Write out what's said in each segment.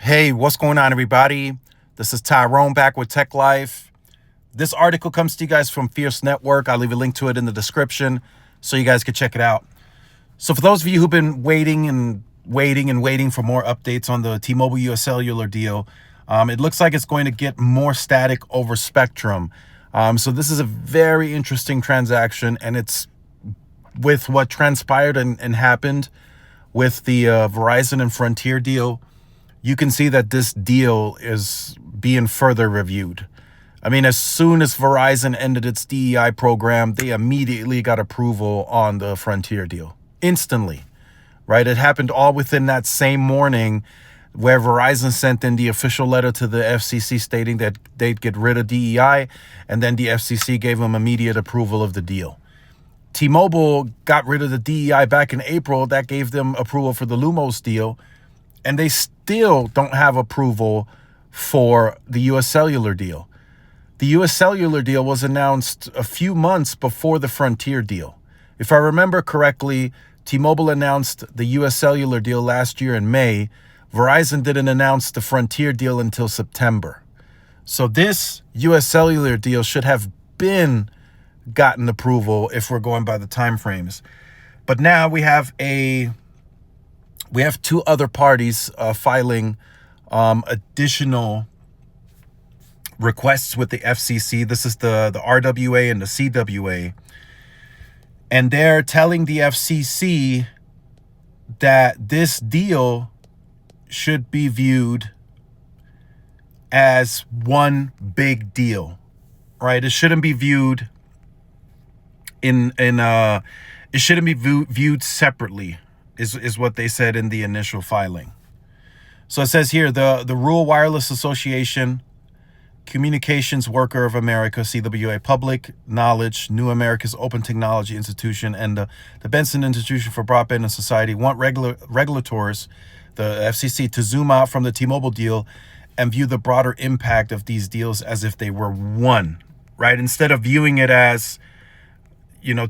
Hey, what's going on, everybody? This is Tyrone back with Tech Life. This article comes to you guys from Fierce Network. I'll leave a link to it in the description so you guys can check it out. So for those of you who've been waiting for more updates on the T-Mobile US Cellular deal, it looks like it's going to get more static over spectrum. So this is a very interesting transaction, and it's with what transpired and happened with the Verizon and Frontier deal. You can see that this deal is being further reviewed. I mean, as soon as Verizon ended its DEI program, they immediately got approval on the Frontier deal. Instantly, right? It happened all within that same morning where Verizon sent in the official letter to the FCC stating that they'd get rid of DEI, and then the FCC gave them immediate approval of the deal. T-Mobile got rid of the DEI back in April. That gave them approval for the Lumos deal, and they still don't have approval for the US Cellular deal. The US Cellular deal was announced a few months before the Frontier deal. If I remember correctly, T-Mobile announced the US Cellular deal last year in May. Verizon didn't announce the Frontier deal until September. So this US Cellular deal should have been gotten approval if we're going by the time frames. But now we have two other parties filing additional requests with the FCC. This is the RWA and the CWA. And they're telling the FCC that this deal should be viewed as one big deal, right? It shouldn't be viewed it shouldn't be viewed separately, is what they said in the initial filing. So it says here, the Rural Wireless Association, Communications Worker of America, CWA, Public Knowledge, New America's Open Technology Institution, and the Benson Institution for Broadband and Society want regulators, the FCC, to zoom out from the T-Mobile deal and view the broader impact of these deals as if they were one, right? Instead of viewing it as,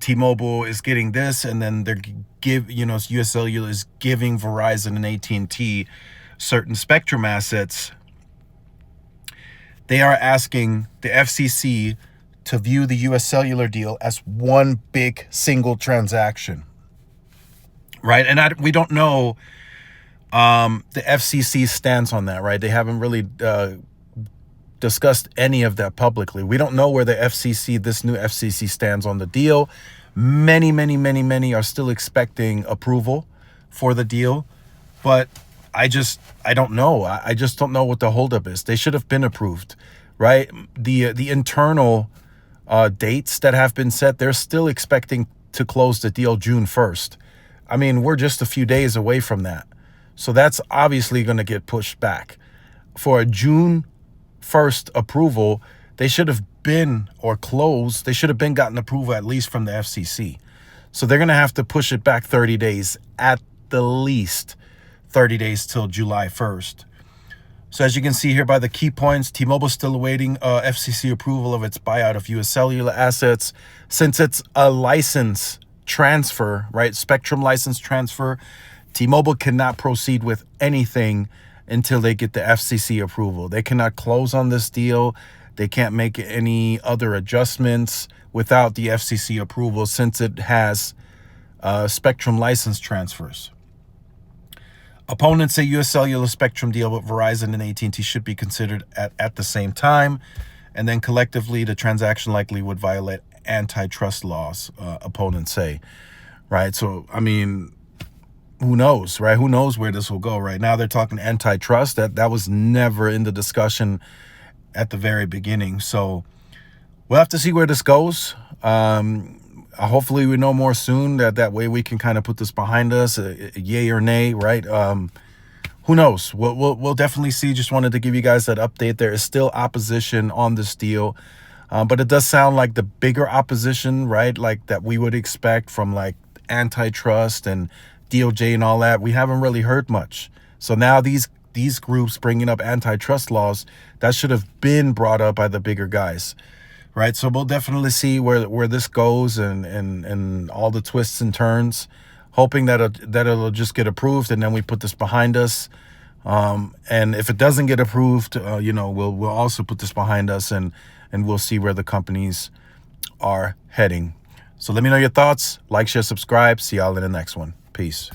T-Mobile is getting this, and then US Cellular is giving Verizon and AT&T certain spectrum assets. They are asking the FCC to view the US Cellular deal as one big single transaction, right? And we don't know the FCC's stance on that, right? They haven't really discussed any of that publicly. We don't know where the this new FCC stands on the deal. Many are still expecting approval for the deal, but I don't know. I just don't know what the holdup is. They should have been approved, right? The internal dates that have been set, they're still expecting to close the deal June 1st. I mean, we're just a few days away from that. So that's obviously going to get pushed back. For a June 1st approval, they should have been, or closed, they should have been gotten approval at least from the FCC. So they're going to have to push it back 30 days, at the least 30 days till July 1st. So as you can see here by the key points, T-Mobile still awaiting FCC approval of its buyout of US Cellular assets. Since it's a license transfer, right, spectrum license transfer, T-Mobile cannot proceed with anything until they get the FCC approval. They cannot close on this deal. They can't make any other adjustments without the FCC approval, since it has spectrum license transfers. Opponents say US Cellular spectrum deal with Verizon and AT&T should be considered at the same time, and then collectively the transaction likely would violate antitrust laws, opponents say, right? So, I mean, who knows, right? Who knows where this will go? Right now they're talking antitrust. That was never in the discussion at the very beginning. So we'll have to see where this goes. Hopefully we know more soon. That way we can kind of put this behind us, yay or nay, right? Who knows? We'll definitely see. Just wanted to give you guys that update. There is still opposition on this deal, but it does sound like the bigger opposition, right? Like that we would expect from like antitrust and DOJ and all that. We haven't really heard much. So now these groups bringing up antitrust laws, that should have been brought up by the bigger guys, right? So we'll definitely see where this goes and all the twists and turns, hoping that it'll just get approved and then we put this behind us. And if it doesn't get approved, we'll also put this behind us, and we'll see where the companies are heading. So let me know your thoughts. Like, share, subscribe. See y'all in the next one. Peace.